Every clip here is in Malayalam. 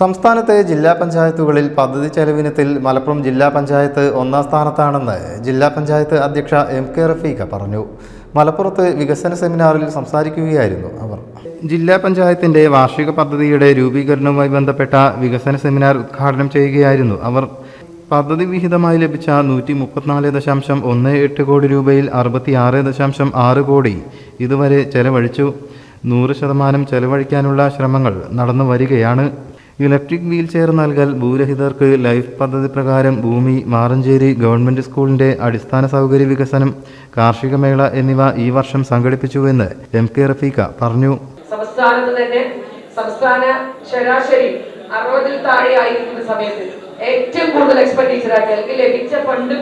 സംസ്ഥാനത്തെ ജില്ലാ പഞ്ചായത്തുകളിൽ പദ്ധതി ചെലവിനത്തിൽ മലപ്പുറം ജില്ലാ പഞ്ചായത്ത് ഒന്നാം സ്ഥാനത്താണെന്ന് ജില്ലാ പഞ്ചായത്ത് അധ്യക്ഷ എം.കെ. റഫീഖ പറഞ്ഞു. മലപ്പുറത്ത് വികസന സെമിനാറിൽ സംസാരിക്കുകയായിരുന്നു അവർ. ജില്ലാ പഞ്ചായത്തിന്റെ വാർഷിക പദ്ധതിയുടെ രൂപീകരണവുമായി ബന്ധപ്പെട്ട വികസന സെമിനാർ ഉദ്ഘാടനം ചെയ്യുകയായിരുന്നു അവർ. പദ്ധതി വിഹിതമായി ലഭിച്ച 134.18 കോടി രൂപയിൽ 66.6 കോടി ഇതുവരെ ചെലവഴിച്ചു. 100% ചെലവഴിക്കാനുള്ള ശ്രമങ്ങൾ നടന്നു വരികയാണ്. ഇലക്ട്രിക് വീൽ ചെയർ നൽകൽ, ഭൂരഹിതർക്ക് ലൈഫ് പദ്ധതി പ്രകാരം ഭൂമി, മാറഞ്ചേരി ഗവൺമെന്റ് സ്കൂളിന്റെ അടിസ്ഥാന സൗകര്യ വികസനം, കാർഷിക മേള എന്നിവ ഈ വർഷം സംഘടിപ്പിച്ചുവെന്ന് എം.കെ. റഫീഖ പറഞ്ഞു. സംസ്ഥാനത്ത് തന്നെ സംസ്ഥാന ശരാശരി 60-ൽ താഴെയായിരിക്കുന്ന സമയത്ത് ഏറ്റവും കൂടുതൽ എക്സ്പെൻഡിച്ചർ ആക്കി ലഭിച്ച ഫണ്ട്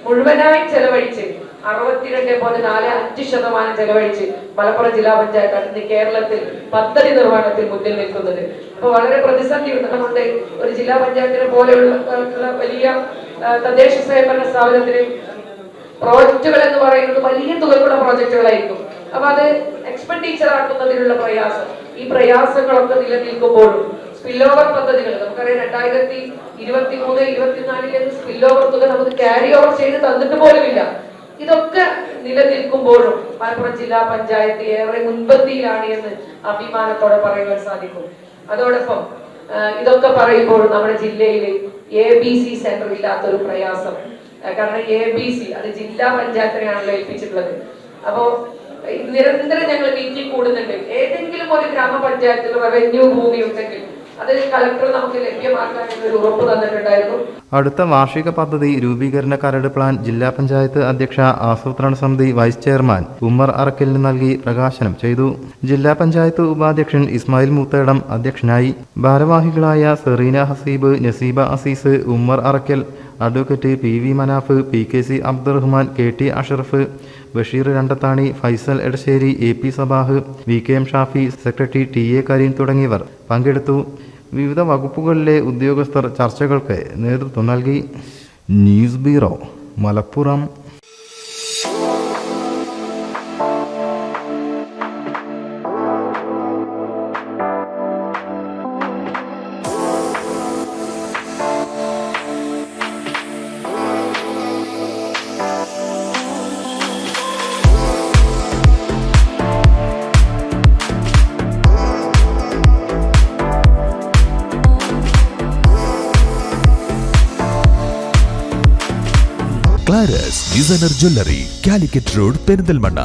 മുഴുവനായി ചെലവഴിച്ച് 62.45% ചെലവഴിച്ച് മലപ്പുറം ജില്ലാ പഞ്ചായത്താണ് കേരളത്തിൽ പദ്ധതി നിർവഹണത്തിൽ മുന്നിൽ നിൽക്കുന്നത്. അപ്പൊ വളരെ പ്രതിസന്ധി ഉള്ളതുകൊണ്ട് ഒരു ജില്ലാ പഞ്ചായത്തിനെ പോലെയുള്ള വലിയ തദ്ദേശ സ്വയംഭരണ സ്ഥാപനത്തിന് പ്രോജക്റ്റുകൾ എന്ന് പറയുന്നത് വലിയ തുകയുള്ള പ്രോജക്റ്റുകളായിരിക്കും. അപ്പൊ അത് എക്സ്പെൻഡിച്ചർ ആക്കുന്നതിനുള്ള പ്രയാസം, ഈ പ്രയാസങ്ങളൊക്കെ നിലനിൽക്കുമ്പോഴും സ്പിൽ ഓവർ പദ്ധതികൾ നമുക്കറിയാം 2023-24 സ്പിൽ ഓവർ തുക നമുക്ക് ക്യാരി ഓവർ ചെയ്ത് തന്നിട്ട് പോലുമില്ല. ഇതൊക്കെ നിലനിൽക്കുമ്പോഴും മലപ്പുറം ജില്ലാ പഞ്ചായത്ത് ഏറെ മുൻപന്തിയിലാണ് എന്ന് അഭിമാനത്തോടെ പറയുവാൻ സാധിക്കും. അതോടൊപ്പം ഇതൊക്കെ പറയുമ്പോൾ നമ്മുടെ ജില്ലയിൽ ABC സെന്റർ ഇല്ലാത്തൊരു പ്രയാസം, കാരണം ABC അത് ജില്ലാ പഞ്ചായത്തിനെയാണല്ലോ ഏൽപ്പിച്ചിട്ടുള്ളത്. അപ്പോ നിരന്തരം ഞങ്ങൾ മീറ്റിംഗ് കൂടുന്നുണ്ട്. ഏതെങ്കിലും ഒരു ഗ്രാമപഞ്ചായത്തിൽ റവന്യൂ ഭൂമി ഉണ്ടെങ്കിൽ അത് കളക്ടർ നമുക്ക് ലഭ്യമാക്കാൻ ഒരു ഉറപ്പ് തന്നിട്ടുണ്ടായിരുന്നു. അടുത്ത വാർഷിക പദ്ധതി രൂപീകരണ കരട് പ്ലാൻ ജില്ലാ പഞ്ചായത്ത് അധ്യക്ഷ ആസൂത്രണ സമിതി വൈസ് ചെയർമാൻ ഉമ്മർ അറക്കലിന് നൽകി പ്രകാശനം ചെയ്തു. ജില്ലാ പഞ്ചായത്ത് ഉപാധ്യക്ഷൻ ഇസ്മായിൽ മൂത്തേടം അധ്യക്ഷനായി. ഭാരവാഹികളായ Sereena Haseeb, Naseeba Azeez, Ummer Arakkal, advocate PV Manaf, PKC Abdurahman, KT Ashraf, Basheer Randathani, Faisal Edassery, AP Sabah, VKM Shafi, secretary TA Kareem തുടങ്ങിയവർ പങ്കെടുത്തു. വിവിധ വകുപ്പുകളിലെ ഉദ്യോഗസ്ഥർ ചർച്ചകൾക്ക് നേതൃത്വം നൽകി. News bureau, Malappuram. Clara's designer jewellery, Calicut road, Perinthalmanna.